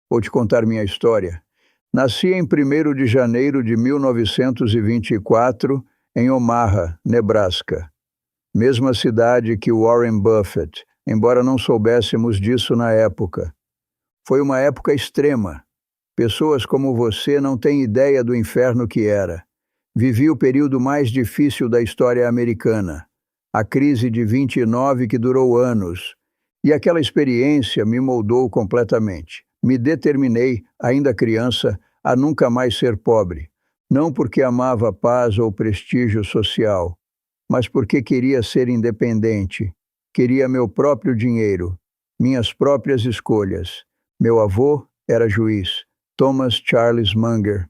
Vou te contar minha história. Nasci em 1º de janeiro de 1924, em Omaha, Nebraska. Mesma cidade que Warren Buffett, embora não soubéssemos disso na época. Foi uma época extrema. Pessoas como você não têm ideia do inferno que era. Vivi o período mais difícil da história americana, a crise de 29 que durou anos, e aquela experiência me moldou completamente. Me determinei, ainda criança, a nunca mais ser pobre, não porque amava paz ou prestígio social, mas porque queria ser independente, queria meu próprio dinheiro, minhas próprias escolhas. Meu avô era juiz, Thomas Charles Munger,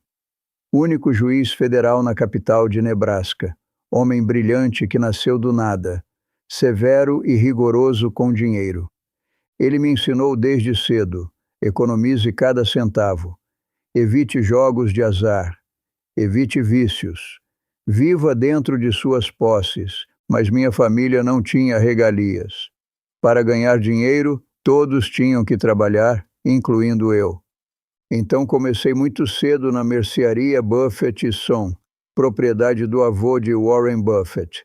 único juiz federal na capital de Nebraska, homem brilhante que nasceu do nada, severo e rigoroso com dinheiro. Ele me ensinou desde cedo: economize cada centavo, evite jogos de azar, evite vícios, viva dentro de suas posses, mas minha família não tinha regalias. Para ganhar dinheiro, todos tinham que trabalhar, incluindo eu. Então comecei muito cedo na mercearia Buffett Son, propriedade do avô de Warren Buffett.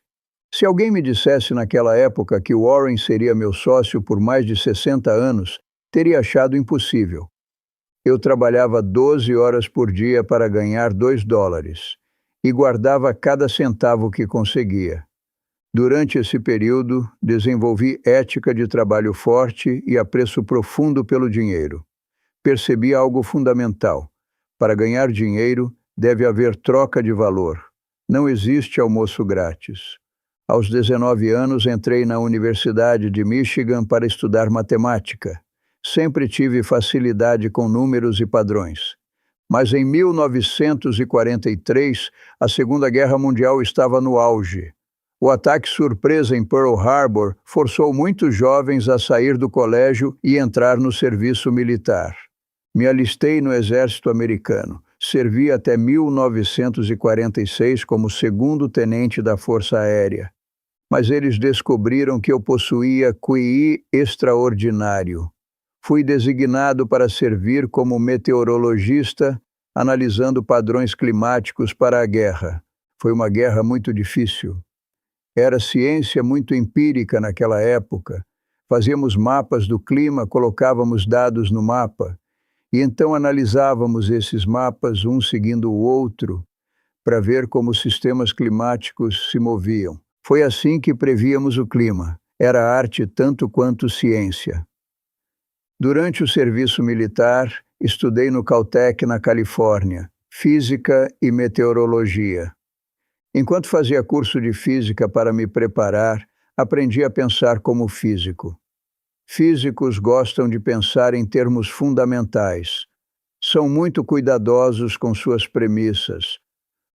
Se alguém me dissesse naquela época que Warren seria meu sócio por mais de 60 anos, teria achado impossível. Eu trabalhava 12 horas por dia para ganhar $2 e guardava cada centavo que conseguia. Durante esse período, desenvolvi ética de trabalho forte e apreço profundo pelo dinheiro. Percebi algo fundamental. Para ganhar dinheiro, deve haver troca de valor. Não existe almoço grátis. Aos 19 anos, entrei na Universidade de Michigan para estudar matemática. Sempre tive facilidade com números e padrões. Mas em 1943, a Segunda Guerra Mundial estava no auge. O ataque surpresa em Pearl Harbor forçou muitos jovens a sair do colégio e entrar no serviço militar. Me alistei no exército americano. Servi até 1946 como segundo tenente da Força Aérea. Mas eles descobriram que eu possuía QI extraordinário. Fui designado para servir como meteorologista, analisando padrões climáticos para a guerra. Foi uma guerra muito difícil. Era ciência muito empírica naquela época. Fazíamos mapas do clima, colocávamos dados no mapa, e então analisávamos esses mapas, um seguindo o outro, para ver como os sistemas climáticos se moviam. Foi assim que prevíamos o clima. Era arte tanto quanto ciência. Durante o serviço militar, estudei no Caltech, na Califórnia, física e meteorologia. Enquanto fazia curso de física para me preparar, aprendi a pensar como físico. Físicos gostam de pensar em termos fundamentais. São muito cuidadosos com suas premissas.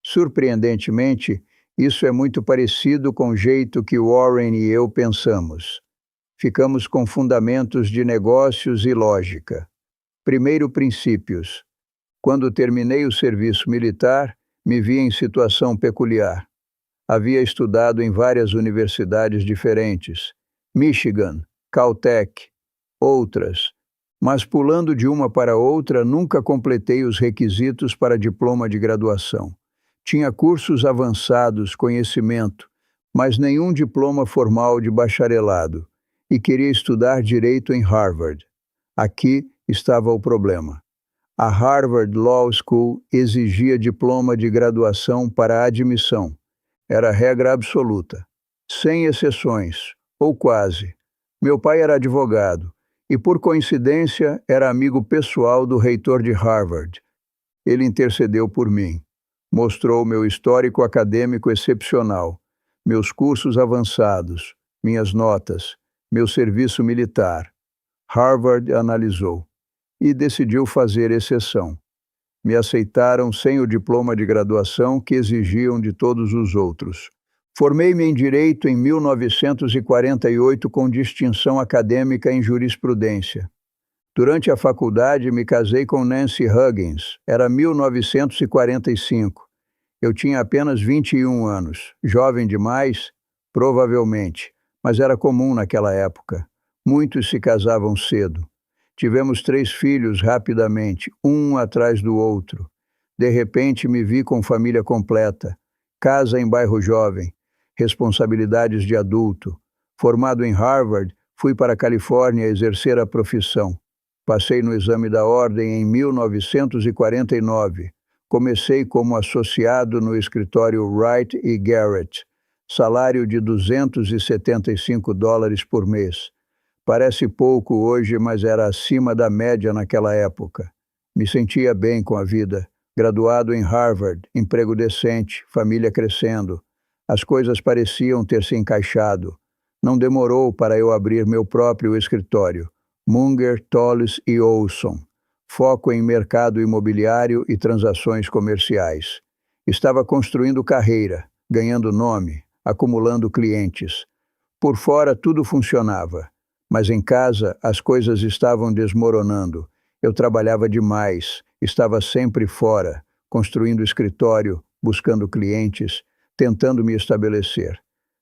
Surpreendentemente, isso é muito parecido com o jeito que Warren e eu pensamos. Ficamos com fundamentos de negócios e lógica. Primeiro, princípios. Quando terminei o serviço militar, me vi em situação peculiar. Havia estudado em várias universidades diferentes, Michigan, Caltech, outras, mas pulando de uma para outra, nunca completei os requisitos para diploma de graduação. Tinha cursos avançados, conhecimento, mas nenhum diploma formal de bacharelado, e queria estudar direito em Harvard. Aqui estava o problema. A Harvard Law School exigia diploma de graduação para a admissão. Era regra absoluta, sem exceções, ou quase. Meu pai era advogado e, por coincidência, era amigo pessoal do reitor de Harvard. Ele intercedeu por mim. Mostrou meu histórico acadêmico excepcional, meus cursos avançados, minhas notas, meu serviço militar. Harvard analisou e decidiu fazer exceção. Me aceitaram sem o diploma de graduação que exigiam de todos os outros. Formei-me em Direito em 1948 com distinção acadêmica em Jurisprudência. Durante a faculdade, me casei com Nancy Huggins. Era 1945. Eu tinha apenas 21 anos. Jovem demais? Provavelmente. Mas era comum naquela época. Muitos se casavam cedo. Tivemos 3 filhos rapidamente, um atrás do outro. De repente me vi com família completa, casa em bairro jovem, responsabilidades de adulto. Formado em Harvard, fui para a Califórnia exercer a profissão. Passei no exame da ordem em 1949. Comecei como associado no escritório Wright e Garrett, salário de $275 por mês. Parece pouco hoje, mas era acima da média naquela época. Me sentia bem com a vida. Graduado em Harvard, emprego decente, família crescendo. As coisas pareciam ter se encaixado. Não demorou para eu abrir meu próprio escritório, Munger, Tolles e Olson. Foco em mercado imobiliário e transações comerciais. Estava construindo carreira, ganhando nome, acumulando clientes. Por fora tudo funcionava, mas em casa as coisas estavam desmoronando. Eu trabalhava demais, estava sempre fora, construindo escritório, buscando clientes, tentando me estabelecer.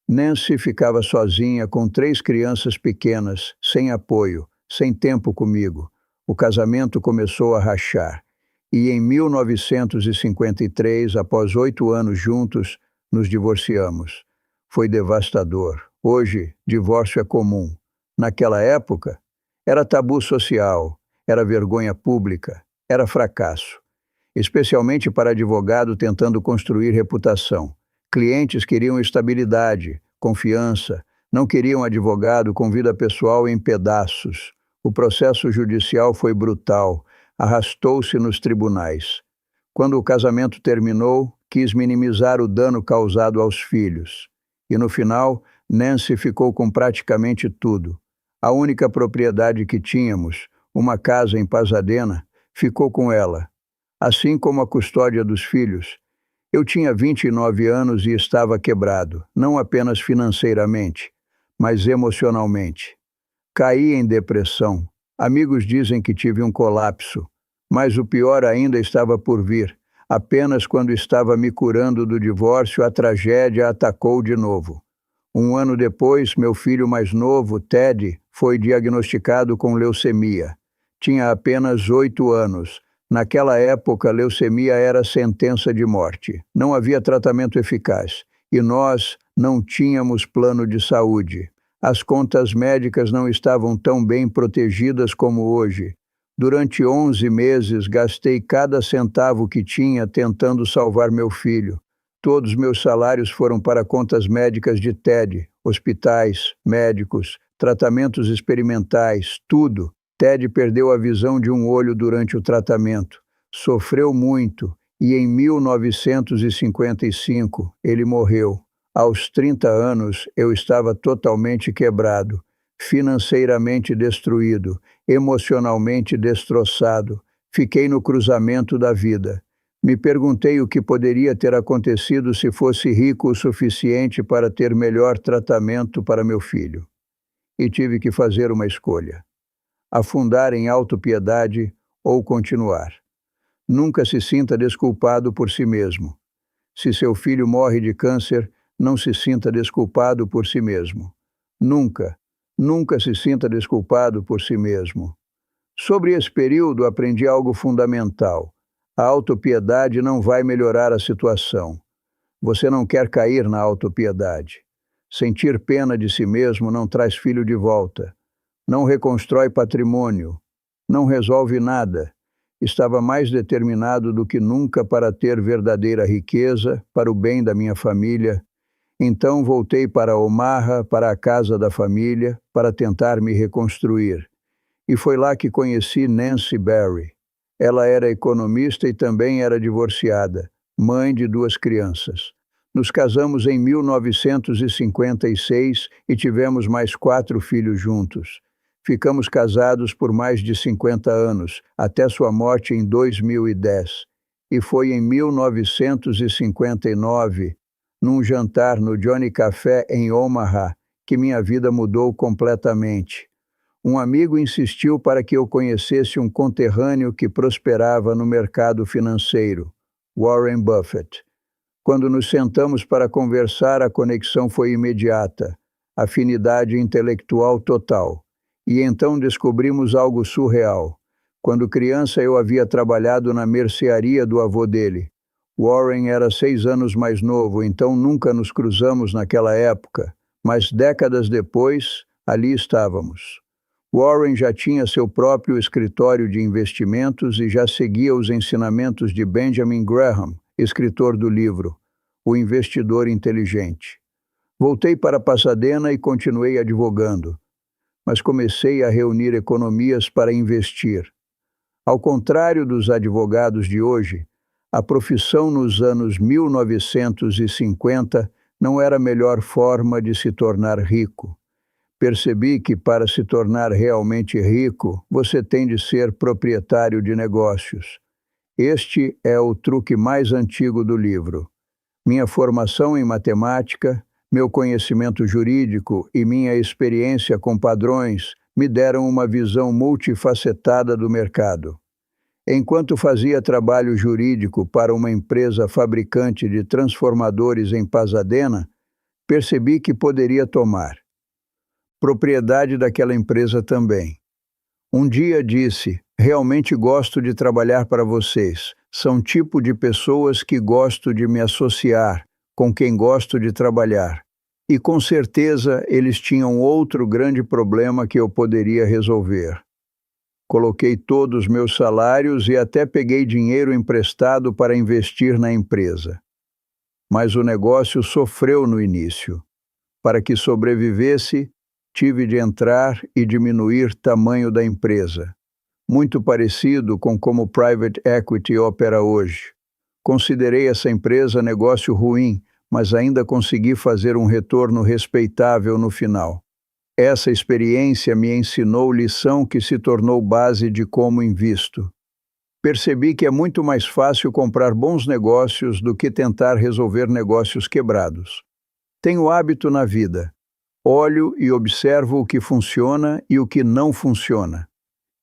Nancy ficava sozinha com 3 crianças pequenas, sem apoio, sem tempo comigo. O casamento começou a rachar. E em 1953, após 8 anos juntos, nos divorciamos. Foi devastador. Hoje, divórcio é comum. Naquela época, era tabu social, era vergonha pública, era fracasso. Especialmente para advogado tentando construir reputação. Clientes queriam estabilidade, confiança, não queriam advogado com vida pessoal em pedaços. O processo judicial foi brutal, arrastou-se nos tribunais. Quando o casamento terminou, quis minimizar o dano causado aos filhos. E no final, Nancy ficou com praticamente tudo. A única propriedade que tínhamos, uma casa em Pasadena, ficou com ela, assim como a custódia dos filhos. Eu tinha 29 anos e estava quebrado, não apenas financeiramente, mas emocionalmente. Caí em depressão. Amigos dizem que tive um colapso, mas o pior ainda estava por vir. Apenas quando estava me curando do divórcio, a tragédia atacou de novo. Um ano depois, meu filho mais novo, Ted, foi diagnosticado com leucemia. Tinha apenas 8 anos. Naquela época, leucemia era sentença de morte. Não havia tratamento eficaz. E nós não tínhamos plano de saúde. As contas médicas não estavam tão bem protegidas como hoje. Durante 11 meses, gastei cada centavo que tinha tentando salvar meu filho. Todos meus salários foram para contas médicas de Ted, hospitais, médicos, tratamentos experimentais, tudo. Ted perdeu a visão de um olho durante o tratamento. Sofreu muito e em 1955 ele morreu. Aos 30 anos, eu estava totalmente quebrado, financeiramente destruído, emocionalmente destroçado. Fiquei no cruzamento da vida. Me perguntei o que poderia ter acontecido se fosse rico o suficiente para ter melhor tratamento para meu filho. E tive que fazer uma escolha: afundar em autopiedade ou continuar. Nunca se sinta desculpado por si mesmo. Se seu filho morre de câncer, não se sinta desculpado por si mesmo. Nunca, nunca se sinta desculpado por si mesmo. Sobre esse período, aprendi algo fundamental. A autopiedade não vai melhorar a situação. Você não quer cair na autopiedade. Sentir pena de si mesmo não traz filho de volta. Não reconstrói patrimônio. Não resolve nada. Estava mais determinado do que nunca para ter verdadeira riqueza, para o bem da minha família. Então voltei para Omaha, para a casa da família, para tentar me reconstruir. E foi lá que conheci Nancy Berry. Ela era economista e também era divorciada, mãe de 2 crianças. Nos casamos em 1956 e tivemos mais 4 filhos juntos. Ficamos casados por mais de 50 anos, até sua morte em 2010. E foi em 1959, num jantar no Johnny Café em Omaha, que minha vida mudou completamente. Um amigo insistiu para que eu conhecesse um conterrâneo que prosperava no mercado financeiro, Warren Buffett. Quando nos sentamos para conversar, a conexão foi imediata, afinidade intelectual total. E então descobrimos algo surreal. Quando criança, eu havia trabalhado na mercearia do avô dele. Warren era 6 anos mais novo, então nunca nos cruzamos naquela época, mas décadas depois, ali estávamos. Warren já tinha seu próprio escritório de investimentos e já seguia os ensinamentos de Benjamin Graham, escritor do livro O Investidor Inteligente. Voltei para Pasadena e continuei advogando, mas comecei a reunir economias para investir. Ao contrário dos advogados de hoje, a profissão nos anos 1950 não era a melhor forma de se tornar rico. Percebi que para se tornar realmente rico, você tem de ser proprietário de negócios. Este é o truque mais antigo do livro. Minha formação em matemática, meu conhecimento jurídico e minha experiência com padrões me deram uma visão multifacetada do mercado. Enquanto fazia trabalho jurídico para uma empresa fabricante de transformadores em Pasadena, percebi que poderia tomar propriedade daquela empresa também. Um dia disse: realmente gosto de trabalhar para vocês. São tipo de pessoas que gosto de me associar, com quem gosto de trabalhar. E com certeza eles tinham outro grande problema que eu poderia resolver. Coloquei todos os meus salários e até peguei dinheiro emprestado para investir na empresa. Mas o negócio sofreu no início. Para que sobrevivesse, tive de entrar e diminuir tamanho da empresa. Muito parecido com como o private equity opera hoje. Considerei essa empresa negócio ruim, mas ainda consegui fazer um retorno respeitável no final. Essa experiência me ensinou lição que se tornou base de como invisto. Percebi que é muito mais fácil comprar bons negócios do que tentar resolver negócios quebrados. Tenho hábito na vida. Olho e observo o que funciona e o que não funciona.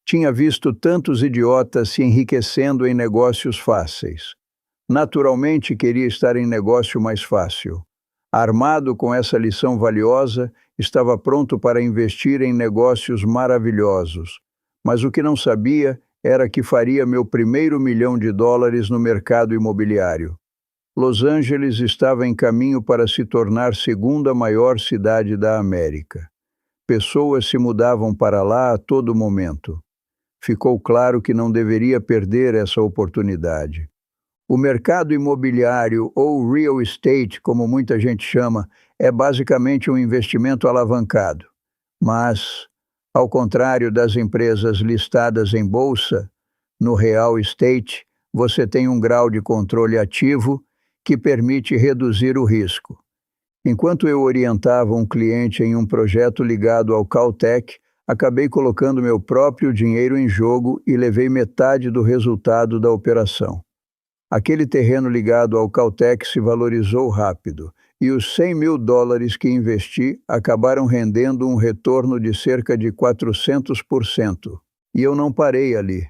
Tinha visto tantos idiotas se enriquecendo em negócios fáceis. Naturalmente queria estar em negócio mais fácil. Armado com essa lição valiosa, estava pronto para investir em negócios maravilhosos. Mas o que não sabia era que faria meu primeiro $1 milhão no mercado imobiliário. Los Angeles estava em caminho para se tornar a segunda maior cidade da América. Pessoas se mudavam para lá a todo momento. Ficou claro que não deveria perder essa oportunidade. O mercado imobiliário, ou real estate, como muita gente chama, é basicamente um investimento alavancado. Mas, ao contrário das empresas listadas em bolsa, no real estate, você tem um grau de controle ativo que permite reduzir o risco. Enquanto eu orientava um cliente em um projeto ligado ao Caltech, acabei colocando meu próprio dinheiro em jogo e levei metade do resultado da operação. Aquele terreno ligado ao Caltech se valorizou rápido, e os $100 mil que investi acabaram rendendo um retorno de cerca de 400%. E eu não parei ali.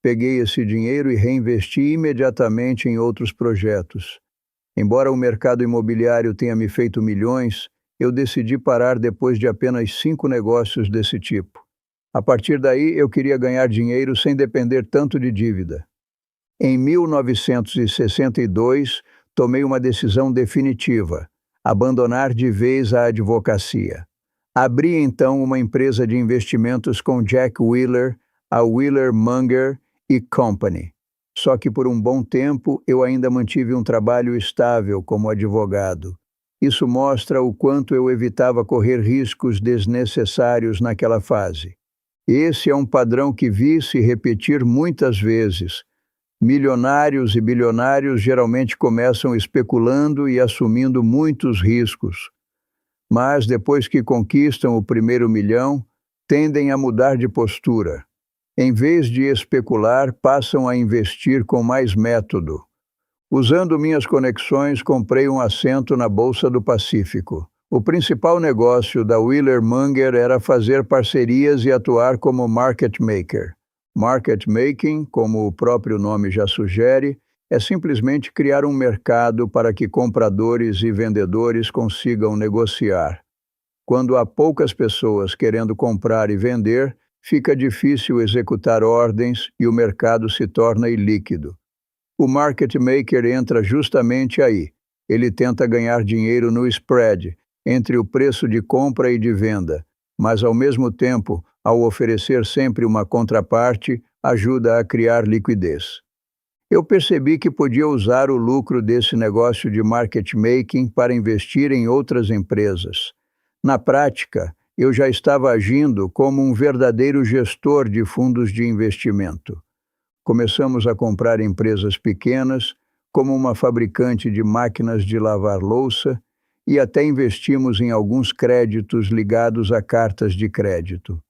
Peguei esse dinheiro e reinvesti imediatamente em outros projetos. Embora o mercado imobiliário tenha me feito milhões, eu decidi parar depois de apenas 5 negócios desse tipo. A partir daí, eu queria ganhar dinheiro sem depender tanto de dívida. Em 1962, tomei uma decisão definitiva: abandonar de vez a advocacia. Abri então uma empresa de investimentos com Jack Wheeler, a Wheeler Munger Company. Só que por um bom tempo eu ainda mantive um trabalho estável como advogado. Isso mostra o quanto eu evitava correr riscos desnecessários naquela fase. Esse é um padrão que vi se repetir muitas vezes. Milionários e bilionários geralmente começam especulando e assumindo muitos riscos. Mas depois que conquistam o primeiro $1 milhão, tendem a mudar de postura. Em vez de especular, passam a investir com mais método. Usando minhas conexões, comprei um assento na Bolsa do Pacífico. O principal negócio da Wheeler Munger era fazer parcerias e atuar como market maker. Market making, como o próprio nome já sugere, é simplesmente criar um mercado para que compradores e vendedores consigam negociar. Quando há poucas pessoas querendo comprar e vender, fica difícil executar ordens e o mercado se torna ilíquido. O market maker entra justamente aí. Ele tenta ganhar dinheiro no spread, entre o preço de compra e de venda, mas ao mesmo tempo, ao oferecer sempre uma contraparte, ajuda a criar liquidez. Eu percebi que podia usar o lucro desse negócio de market making para investir em outras empresas. Na prática, eu já estava agindo como um verdadeiro gestor de fundos de investimento. Começamos a comprar empresas pequenas, como uma fabricante de máquinas de lavar louça, e até investimos em alguns créditos ligados a cartas de crédito.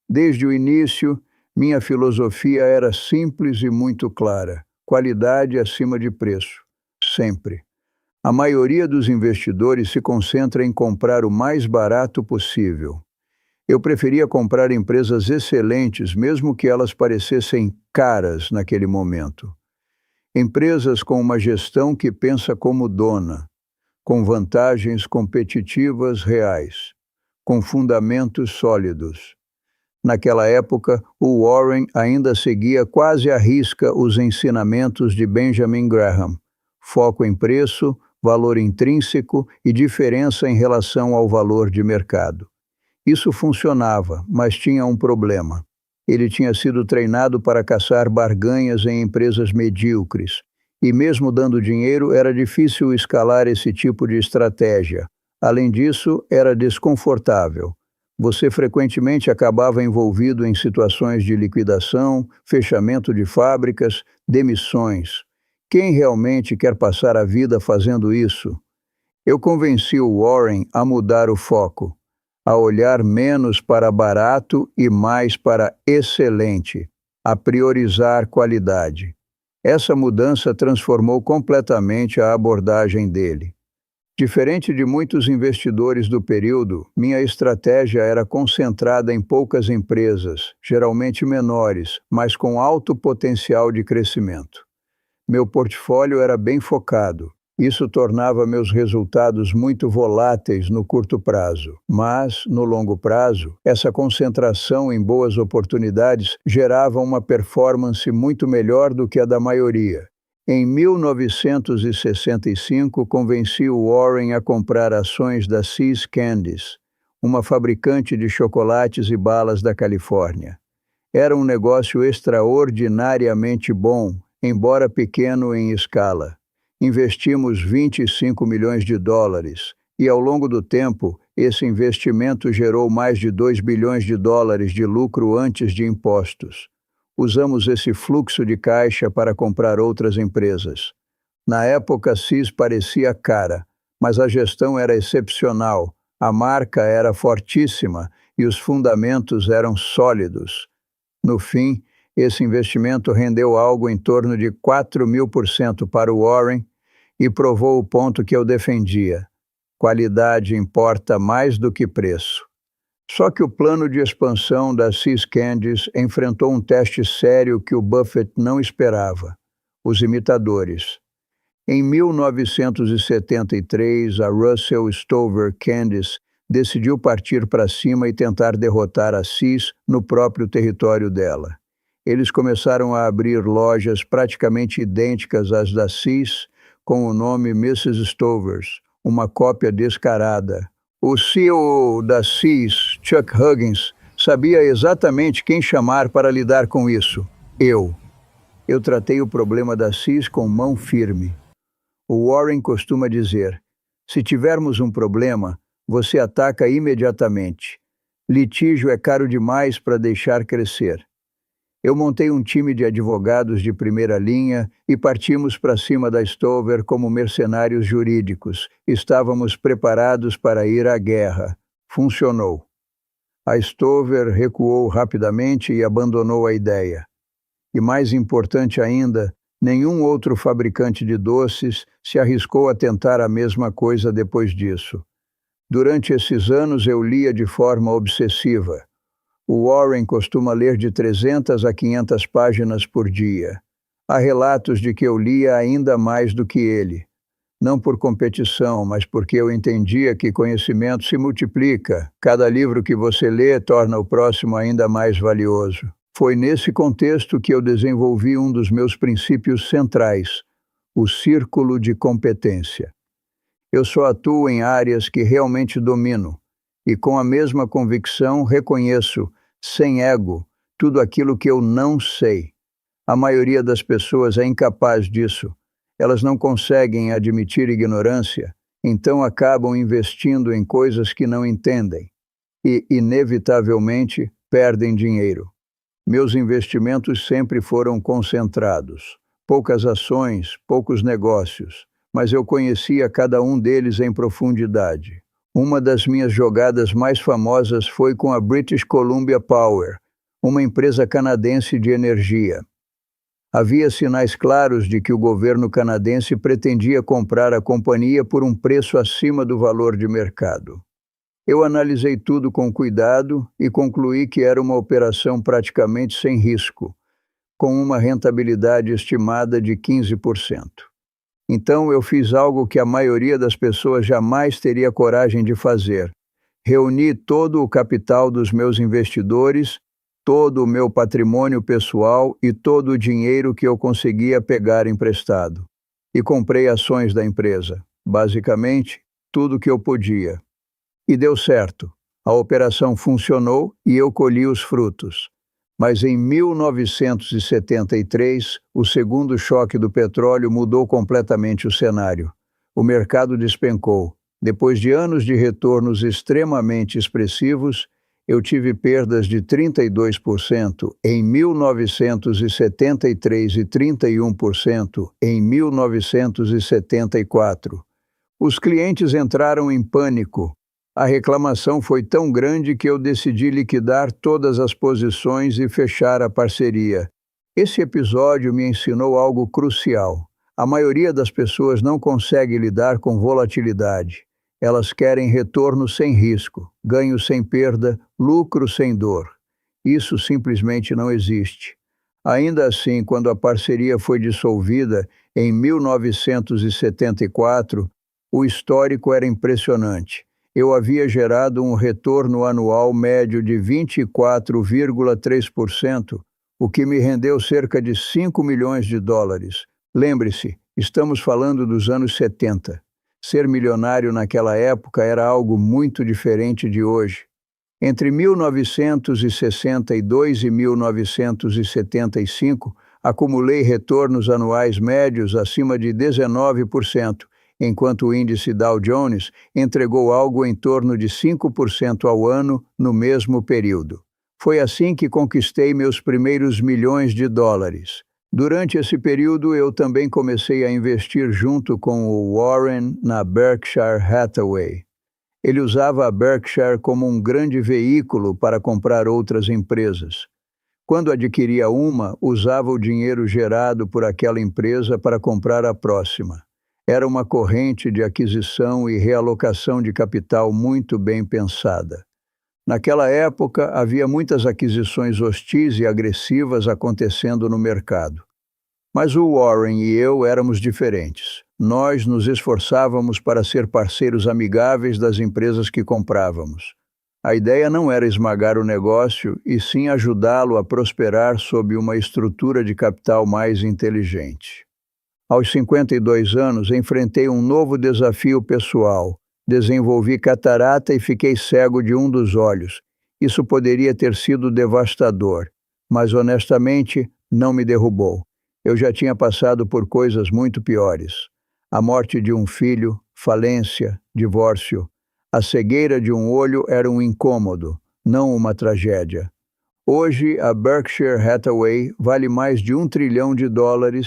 Desde o início, minha filosofia era simples e muito clara: qualidade acima de preço, sempre. A maioria dos investidores se concentra em comprar o mais barato possível. Eu preferia comprar empresas excelentes, mesmo que elas parecessem caras naquele momento. Empresas com uma gestão que pensa como dona, com vantagens competitivas reais, com fundamentos sólidos. Naquela época, o Warren ainda seguia quase à risca os ensinamentos de Benjamin Graham: foco em preço, valor intrínseco e diferença em relação ao valor de mercado. Isso funcionava, mas tinha um problema. Ele tinha sido treinado para caçar barganhas em empresas medíocres, e mesmo dando dinheiro, era difícil escalar esse tipo de estratégia. Além disso, era desconfortável. Você frequentemente acabava envolvido em situações de liquidação, fechamento de fábricas, demissões. Quem realmente quer passar a vida fazendo isso? Eu convenci o Warren a mudar o foco, a olhar menos para barato e mais para excelente, a priorizar qualidade. Essa mudança transformou completamente a abordagem dele. Diferente de muitos investidores do período, minha estratégia era concentrada em poucas empresas, geralmente menores, mas com alto potencial de crescimento. Meu portfólio era bem focado. Isso tornava meus resultados muito voláteis no curto prazo, mas, no longo prazo, essa concentração em boas oportunidades gerava uma performance muito melhor do que a da maioria. Em 1965, convenci o Warren a comprar ações da See's Candies, uma fabricante de chocolates e balas da Califórnia. Era um negócio extraordinariamente bom, embora pequeno em escala. Investimos $25 milhões e, ao longo do tempo, esse investimento gerou mais de $2 bilhões de lucro antes de impostos. Usamos esse fluxo de caixa para comprar outras empresas. Na época, See's parecia cara, mas a gestão era excepcional, a marca era fortíssima e os fundamentos eram sólidos. No fim, esse investimento rendeu algo em torno de 4.000% para o Warren e provou o ponto que eu defendia: qualidade importa mais do que preço. Só que o plano de expansão da See's Candies enfrentou um teste sério que o Buffett não esperava: os imitadores. Em 1973, a Russell Stover Candies decidiu partir para cima e tentar derrotar a See's no próprio território dela. Eles começaram a abrir lojas praticamente idênticas às da See's, com o nome Mrs. Stover's, uma cópia descarada. O CEO da See's, Chuck Huggins, sabia exatamente quem chamar para lidar com isso: eu. Eu tratei o problema da See's com mão firme. O Warren costuma dizer: se tivermos um problema, você ataca imediatamente. Litígio é caro demais para deixar crescer. Eu montei um time de advogados de primeira linha e partimos para cima da Stover como mercenários jurídicos. Estávamos preparados para ir à guerra. Funcionou. A Stover recuou rapidamente e abandonou a ideia. E mais importante ainda, nenhum outro fabricante de doces se arriscou a tentar a mesma coisa depois disso. Durante esses anos eu lia de forma obsessiva. O Warren costuma ler de 300 a 500 páginas por dia. Há relatos de que eu lia ainda mais do que ele. Não por competição, mas porque eu entendia que conhecimento se multiplica. Cada livro que você lê torna o próximo ainda mais valioso. Foi nesse contexto que eu desenvolvi um dos meus princípios centrais, o círculo de competência. Eu só atuo em áreas que realmente domino, e com a mesma convicção reconheço, sem ego, tudo aquilo que eu não sei. A maioria das pessoas é incapaz disso. Elas não conseguem admitir ignorância, então acabam investindo em coisas que não entendem e, inevitavelmente, perdem dinheiro. Meus investimentos sempre foram concentrados. Poucas ações, poucos negócios, mas eu conhecia cada um deles em profundidade. Uma das minhas jogadas mais famosas foi com a British Columbia Power, uma empresa canadense de energia. Havia sinais claros de que o governo canadense pretendia comprar a companhia por um preço acima do valor de mercado. Eu analisei tudo com cuidado e concluí que era uma operação praticamente sem risco, com uma rentabilidade estimada de 15%. Então eu fiz algo que a maioria das pessoas jamais teria coragem de fazer. Reuni todo o capital dos meus investidores, todo o meu patrimônio pessoal e todo o dinheiro que eu conseguia pegar emprestado. E comprei ações da empresa, basicamente, tudo que eu podia. E deu certo. A operação funcionou e eu colhi os frutos. Mas em 1973, o segundo choque do petróleo mudou completamente o cenário. O mercado despencou. Depois de anos de retornos extremamente expressivos, eu tive perdas de 32% em 1973 e 31% em 1974. Os clientes entraram em pânico. A reclamação foi tão grande que eu decidi liquidar todas as posições e fechar a parceria. Esse episódio me ensinou algo crucial. A maioria das pessoas não consegue lidar com volatilidade. Elas querem retorno sem risco, ganho sem perda, lucro sem dor. Isso simplesmente não existe. Ainda assim, quando a parceria foi dissolvida em 1974, o histórico era impressionante. Eu havia gerado um retorno anual médio de 24,3%, o que me rendeu cerca de 5 milhões de dólares. Lembre-se, estamos falando dos anos 70. Ser milionário naquela época era algo muito diferente de hoje. Entre 1962 e 1975, acumulei retornos anuais médios acima de 19%, enquanto o índice Dow Jones entregou algo em torno de 5% ao ano no mesmo período. Foi assim que conquistei meus primeiros milhões de dólares. Durante esse período, eu também comecei a investir junto com o Warren na Berkshire Hathaway. Ele usava a Berkshire como um grande veículo para comprar outras empresas. Quando adquiria uma, usava o dinheiro gerado por aquela empresa para comprar a próxima. Era uma corrente de aquisição e realocação de capital muito bem pensada. Naquela época, havia muitas aquisições hostis e agressivas acontecendo no mercado. Mas o Warren e eu éramos diferentes. Nós nos esforçávamos para ser parceiros amigáveis das empresas que comprávamos. A ideia não era esmagar o negócio, e sim ajudá-lo a prosperar sob uma estrutura de capital mais inteligente. Aos 52 anos, enfrentei um novo desafio pessoal. Desenvolvi catarata e fiquei cego de um dos olhos. Isso poderia ter sido devastador, mas honestamente não me derrubou. Eu já tinha passado por coisas muito piores. A morte de um filho, falência, divórcio. A cegueira de um olho era um incômodo, não uma tragédia. Hoje, a Berkshire Hathaway vale mais de $1 trilhão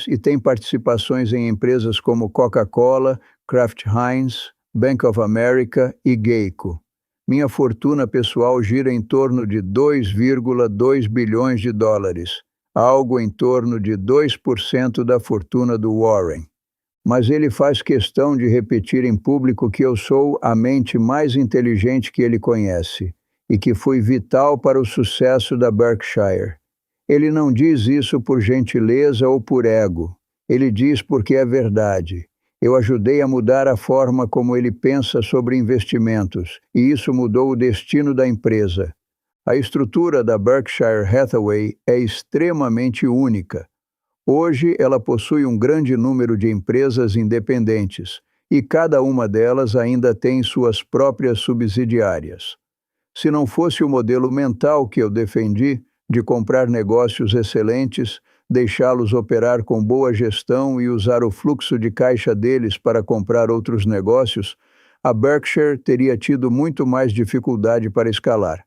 e tem participações em empresas como Coca-Cola, Kraft Heinz, Bank of America e Geico. Minha fortuna pessoal gira em torno de $2,2 bilhões, algo em torno de 2% da fortuna do Warren. Mas ele faz questão de repetir em público que eu sou a mente mais inteligente que ele conhece e que fui vital para o sucesso da Berkshire. Ele não diz isso por gentileza ou por ego. Ele diz porque é verdade. Eu ajudei a mudar a forma como ele pensa sobre investimentos, e isso mudou o destino da empresa. A estrutura da Berkshire Hathaway é extremamente única. Hoje, ela possui um grande número de empresas independentes, e cada uma delas ainda tem suas próprias subsidiárias. Se não fosse o modelo mental que eu defendi, de comprar negócios excelentes, deixá-los operar com boa gestão e usar o fluxo de caixa deles para comprar outros negócios, a Berkshire teria tido muito mais dificuldade para escalar.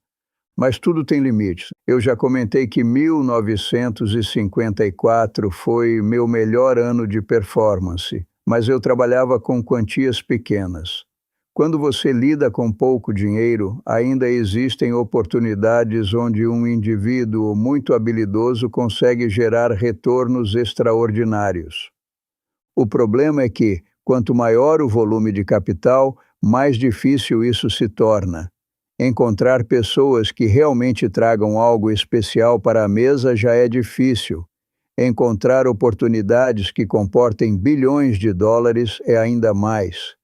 Mas tudo tem limites. Eu já comentei que 1954 foi meu melhor ano de performance, mas eu trabalhava com quantias pequenas. Quando você lida com pouco dinheiro, ainda existem oportunidades onde um indivíduo muito habilidoso consegue gerar retornos extraordinários. O problema é que, quanto maior o volume de capital, mais difícil isso se torna. Encontrar pessoas que realmente tragam algo especial para a mesa já é difícil. Encontrar oportunidades que comportem bilhões de dólares é ainda mais.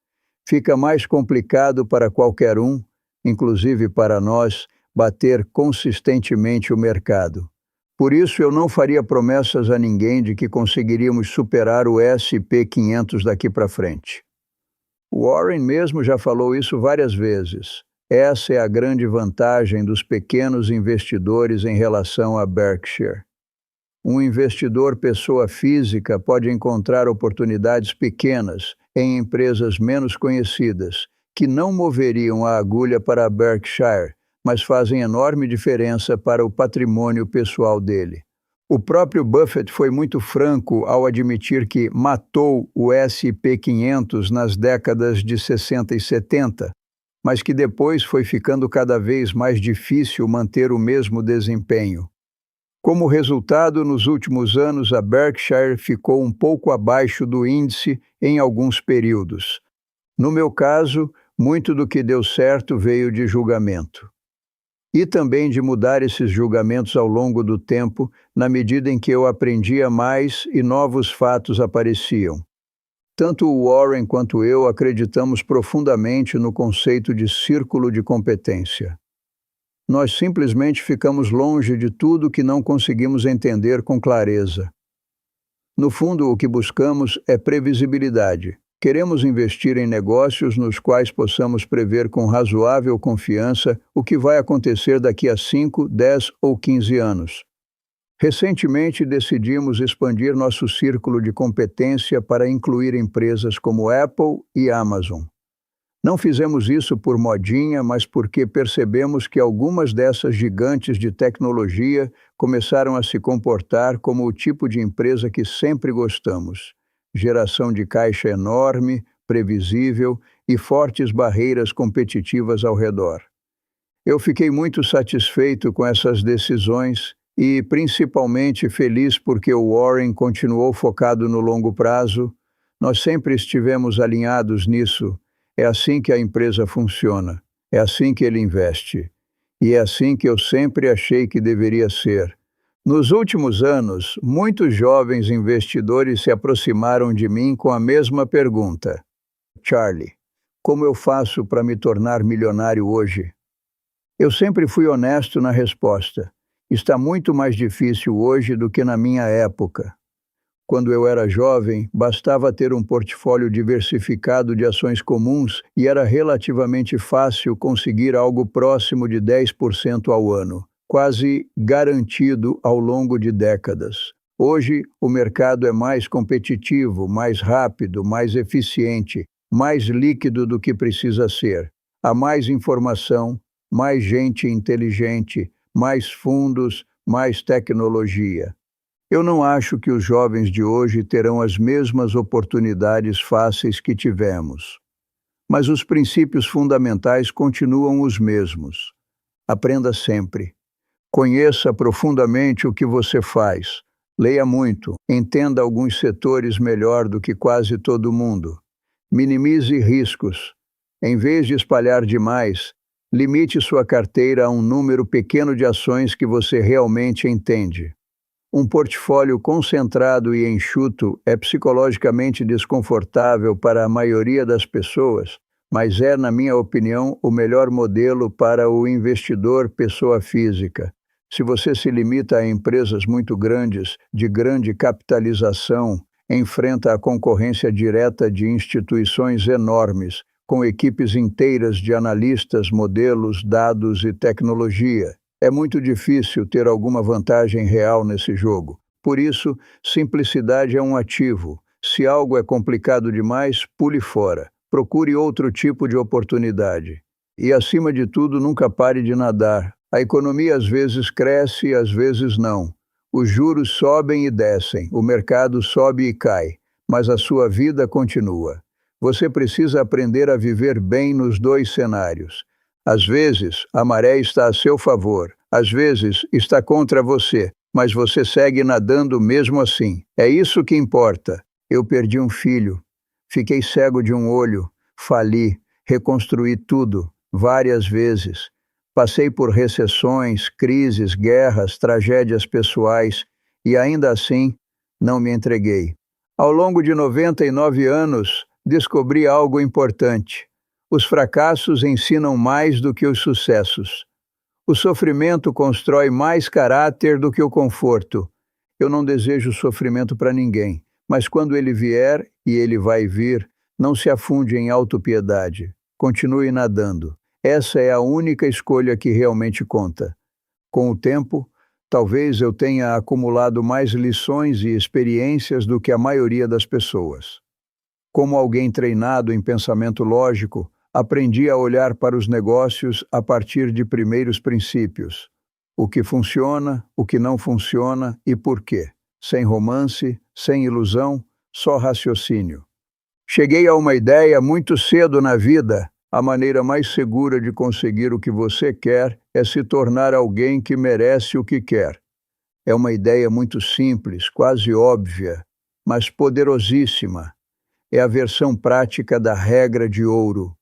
Fica mais complicado para qualquer um, inclusive para nós, bater consistentemente o mercado. Por isso, eu não faria promessas a ninguém de que conseguiríamos superar o S&P 500 daqui para frente. Warren mesmo já falou isso várias vezes. Essa é a grande vantagem dos pequenos investidores em relação à Berkshire. Um investidor pessoa física pode encontrar oportunidades pequenas em empresas menos conhecidas, que não moveriam a agulha para a Berkshire, mas fazem enorme diferença para o patrimônio pessoal dele. O próprio Buffett foi muito franco ao admitir que matou o S&P 500 nas décadas de 60 e 70, mas que depois foi ficando cada vez mais difícil manter o mesmo desempenho. Como resultado, nos últimos anos, a Berkshire ficou um pouco abaixo do índice em alguns períodos. No meu caso, muito do que deu certo veio de julgamento. E também de mudar esses julgamentos ao longo do tempo, na medida em que eu aprendia mais e novos fatos apareciam. Tanto o Warren quanto eu acreditamos profundamente no conceito de círculo de competência. Nós simplesmente ficamos longe de tudo que não conseguimos entender com clareza. No fundo, o que buscamos é previsibilidade. Queremos investir em negócios nos quais possamos prever com razoável confiança o que vai acontecer daqui a 5, 10 ou 15 anos. Recentemente, decidimos expandir nosso círculo de competência para incluir empresas como Apple e Amazon. Não fizemos isso por modinha, mas porque percebemos que algumas dessas gigantes de tecnologia começaram a se comportar como o tipo de empresa que sempre gostamos. Geração de caixa enorme, previsível e fortes barreiras competitivas ao redor. Eu fiquei muito satisfeito com essas decisões e principalmente feliz porque o Warren continuou focado no longo prazo. Nós sempre estivemos alinhados nisso. É assim que a empresa funciona, é assim que ele investe. E é assim que eu sempre achei que deveria ser. Nos últimos anos, muitos jovens investidores se aproximaram de mim com a mesma pergunta. Charlie, como eu faço para me tornar milionário hoje? Eu sempre fui honesto na resposta. Está muito mais difícil hoje do que na minha época. Quando eu era jovem, bastava ter um portfólio diversificado de ações comuns e era relativamente fácil conseguir algo próximo de 10% ao ano, quase garantido ao longo de décadas. Hoje, o mercado é mais competitivo, mais rápido, mais eficiente, mais líquido do que precisa ser. Há mais informação, mais gente inteligente, mais fundos, mais tecnologia. Eu não acho que os jovens de hoje terão as mesmas oportunidades fáceis que tivemos. Mas os princípios fundamentais continuam os mesmos. Aprenda sempre. Conheça profundamente o que você faz. Leia muito. Entenda alguns setores melhor do que quase todo mundo. Minimize riscos. Em vez de espalhar demais, limite sua carteira a um número pequeno de ações que você realmente entende. Um portfólio concentrado e enxuto é psicologicamente desconfortável para a maioria das pessoas, mas é, na minha opinião, o melhor modelo para o investidor pessoa física. Se você se limita a empresas muito grandes, de grande capitalização, enfrenta a concorrência direta de instituições enormes, com equipes inteiras de analistas, modelos, dados e tecnologia. É muito difícil ter alguma vantagem real nesse jogo. Por isso, simplicidade é um ativo. Se algo é complicado demais, pule fora. Procure outro tipo de oportunidade. E, acima de tudo, nunca pare de nadar. A economia às vezes cresce, às vezes não. Os juros sobem e descem, o mercado sobe e cai, mas a sua vida continua. Você precisa aprender a viver bem nos dois cenários. Às vezes, a maré está a seu favor, às vezes está contra você, mas você segue nadando mesmo assim. É isso que importa. Eu perdi um filho, fiquei cego de um olho, fali, reconstruí tudo, várias vezes. Passei por recessões, crises, guerras, tragédias pessoais e ainda assim não me entreguei. Ao longo de 99 anos, descobri algo importante. Os fracassos ensinam mais do que os sucessos. O sofrimento constrói mais caráter do que o conforto. Eu não desejo sofrimento para ninguém, mas quando ele vier, e ele vai vir, não se afunde em autopiedade. Continue nadando. Essa é a única escolha que realmente conta. Com o tempo, talvez eu tenha acumulado mais lições e experiências do que a maioria das pessoas. Como alguém treinado em pensamento lógico, aprendi a olhar para os negócios a partir de primeiros princípios. O que funciona, o que não funciona e por quê. Sem romance, sem ilusão, só raciocínio. Cheguei a uma ideia muito cedo na vida. A maneira mais segura de conseguir o que você quer é se tornar alguém que merece o que quer. É uma ideia muito simples, quase óbvia, mas poderosíssima. É a versão prática da regra de ouro.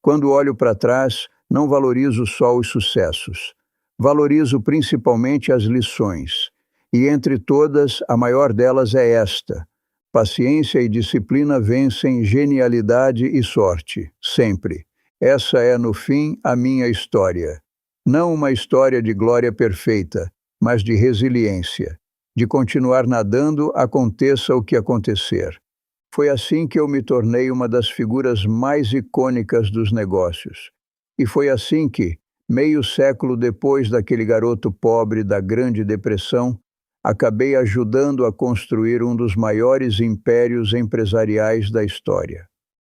Quando olho para trás, não valorizo só os sucessos. Valorizo principalmente as lições. E entre todas, a maior delas é esta: paciência e disciplina vencem genialidade e sorte, sempre. Essa é, no fim, a minha história. Não uma história de glória perfeita, mas de resiliência, de continuar nadando, aconteça o que acontecer. Foi assim que eu me tornei uma das figuras mais icônicas dos negócios. E foi assim que, meio século depois daquele garoto pobre da Grande Depressão, acabei ajudando a construir um dos maiores impérios empresariais da história.